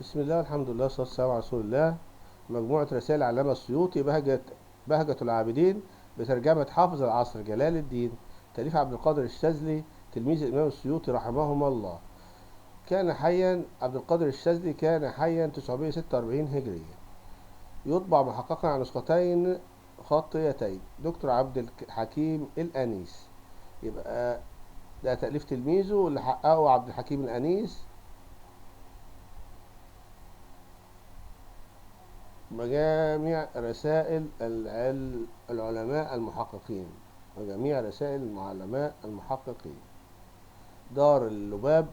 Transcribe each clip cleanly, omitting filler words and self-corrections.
بسم الله والحمد لله والصلاة والسلام على رسول الله. مجموعة رسائل العلامة السيوطي بهجة العابدين بترجمة حافظ العصر جلال الدين، تأليف عبد القادر الشاذلي تلميذ الإمام السيوطي رحمهما الله. عبد القادر الشاذلي كان حيا 946 هجرية. يطبع محققا على نسختين خطيتين، دكتور عبد الحكيم الأنيس. يبقى ده تأليف تلميذه واللي حققه عبد الحكيم الأنيس. مجامع رسائل العلماء المحققين. مجاميع رسائل العلماء المحققين. دار اللباب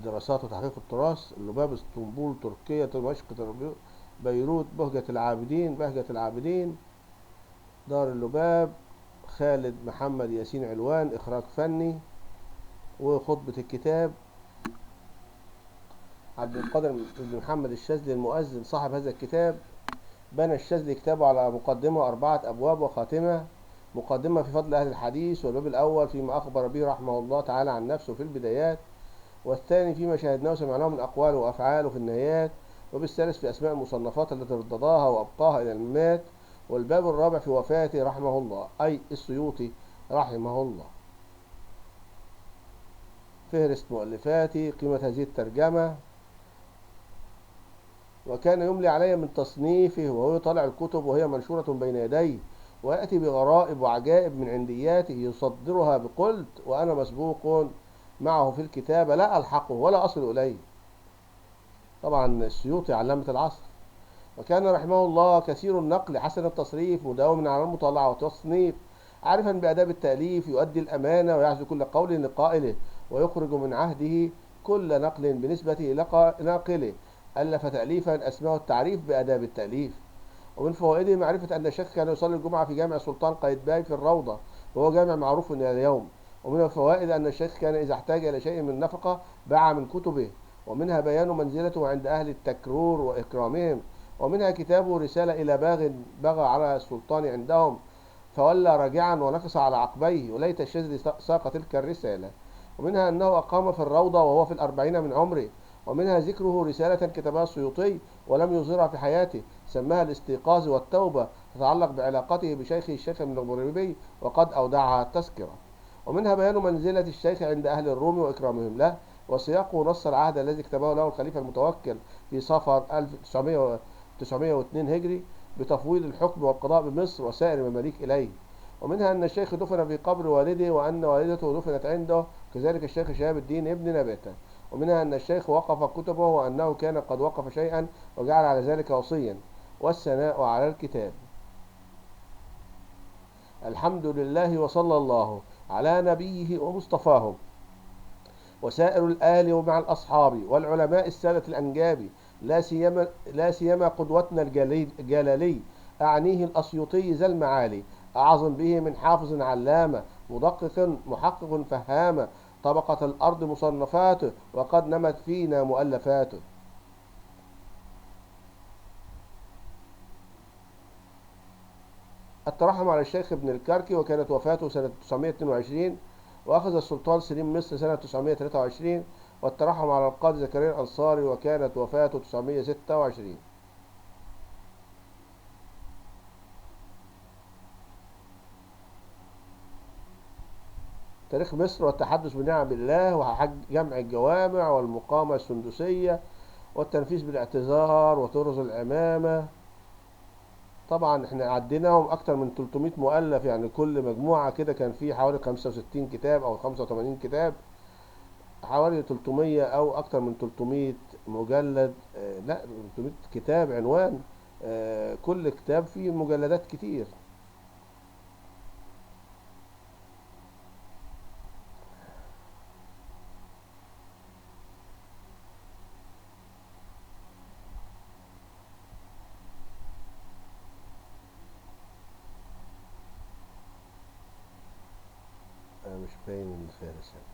دراسات وتحقيق التراث، اللباب اسطنبول تركيا، دمشق بيروت بهجة العابدين. دار اللباب خالد محمد ياسين علوان، إخراج فني. وخطبة الكتاب عبد القادر بن محمد الشاذلي المؤذن صاحب هذا الكتاب. بنى الشاذلي كتابه على مقدمة 4 أبواب وخاتمة. مقدمة في فضل أهل الحديث، والباب الأول فيما أخبر به رحمه الله تعالى عن نفسه في البدايات، والثاني فيما شاهدناه وسمعناه من أقواله وأفعاله في النهايات، وبالثالث في أسماء المصنفات التي رددها وأبقاها إلى الممات، والباب الرابع في وفاته رحمه الله أي السيوطي رحمه الله. فهرست مؤلفاتي، قيمة هذه الترجمة. وكان يملي علي من تصنيفه وهو يطالع الكتب وهي منشورة بين يديه، ويأتي بغرائب وعجائب من عندياته يصدرها بقلت وأنا مسبوق معه في الكتابة، لا ألحقه ولا أصل إليه. طبعا السيوطي علامة العصر، وكان رحمه الله كثير النقل حسن التصريف مداوم على المطالعة والتصنيف، عارفا بآداب التأليف، يؤدي الأمانة ويعزو كل قول لقائله، ويخرج من عهده كل نقل بنسبة إلى ناقله. ألف تأليفا أسماه التعريف بآداب التأليف. ومن فوائده معرفة أن الشيخ كان يصلي الجمعة في جامع سلطان قايتباي في الروضة، وهو جامع معروف إلى اليوم. ومن الفوائد أن الشيخ كان إذا احتاج إلى شيء من نفقة باع من كتبه، ومنها بيان منزلته عند أهل التكرور وإكرامهم. ومنها كتابه رسالة إلى بغى على السلطان عندهم فولى راجعا ونكص على عقبيه، وليت الشاذلي ساق تلك الرسالة. ومنها أنه أقام في الروضة وهو في 40 من عمره. ومنها ذكره رسالة كتبها السيوطي ولم يظهرها في حياته، سماها الاستيقاظ والتوبة، تتعلق بعلاقته بشيخه الشيخ ابن الغريبي، وقد أودعها التذكرة. ومنها بيان منزلة الشيخ عند أهل الروم وإكرامهم له، وسياقه نص العهد الذي كتبه له الخليفة المتوكل في صفر 1902 هجري بتفويض الحكم والقضاء بمصر وسائر المماليك إليه. ومنها أن الشيخ دفن في قبر والده، وأن والدته دفنت عنده، كذلك الشيخ شهاب الدين ابن نباتة. ومنها أن الشيخ وقف كتبه، وأنه كان قد وقف شيئا وجعل على ذلك وصيا. والثناء على الكتاب. الحمد لله وصلى الله على نبيه ومصطفاه وسائر الآل ومع الأصحاب والعلماء السادة الأنجاب، لا سيما قدوتنا الجلالي، أعنيه الأسيوطي ذا المعالي، أعظم به من حافظ علامة مدقق محقق فهامة، طبقة الأرض مصنفاته وقد نمت فينا مؤلفاته. الترحم على الشيخ ابن الكركي، وكانت وفاته سنة 922، وأخذ السلطان سليم مصر سنة 923. والترحم على القاضي زكريا الأنصاري، وكانت وفاته 926. تاريخ مصر والتحدث بنعم الله، وحج جمع الجوامع والمقامة السندسية، والتنفيذ بالاعتذار وطرز العمامة. طبعا احنا عديناهم اكتر من 300 مؤلف، يعني كل مجموعة كده كان فيه حوالي 65 كتاب او 85 كتاب، حوالي 300 او اكتر من 300 مجلد. لا، 300 كتاب عنوان. كل كتاب فيه مجلدات كتير. مش باين الفارس يعني.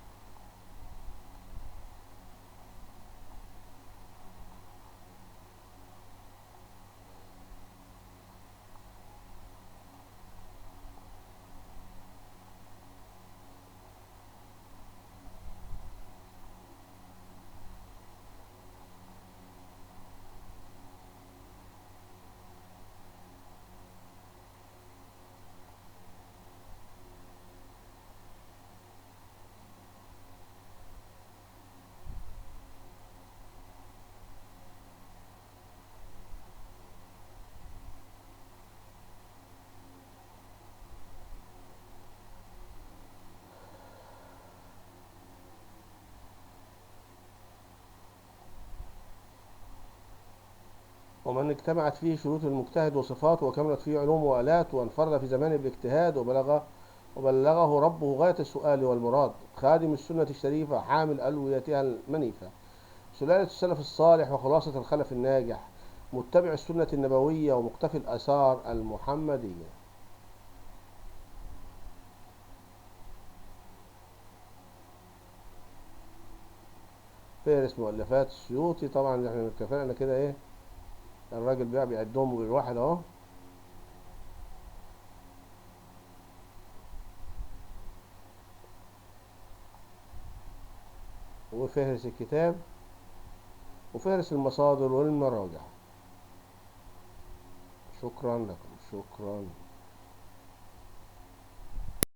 ومن اجتمعت فيه شروط المجتهد وصفاته وكملت فيه علوم وآلات وانفرد في زمان بالاجتهاد وبلغه ربه غاية السؤال والمراد، خادم السنة الشريفة حامل ألويتها المنيفة، سلالة السلف الصالح وخلاصة الخلف الناجح، متبع السنة النبوية ومقتفي الآثار المحمدية. فهرس مؤلفات السيوطي. طبعا احنا اتفقنا كده ايه، الراجل بقى بيعدهم بالواحد اهو. وفهرس الكتاب وفهرس المصادر والمراجع. شكرا لكم، شكرا.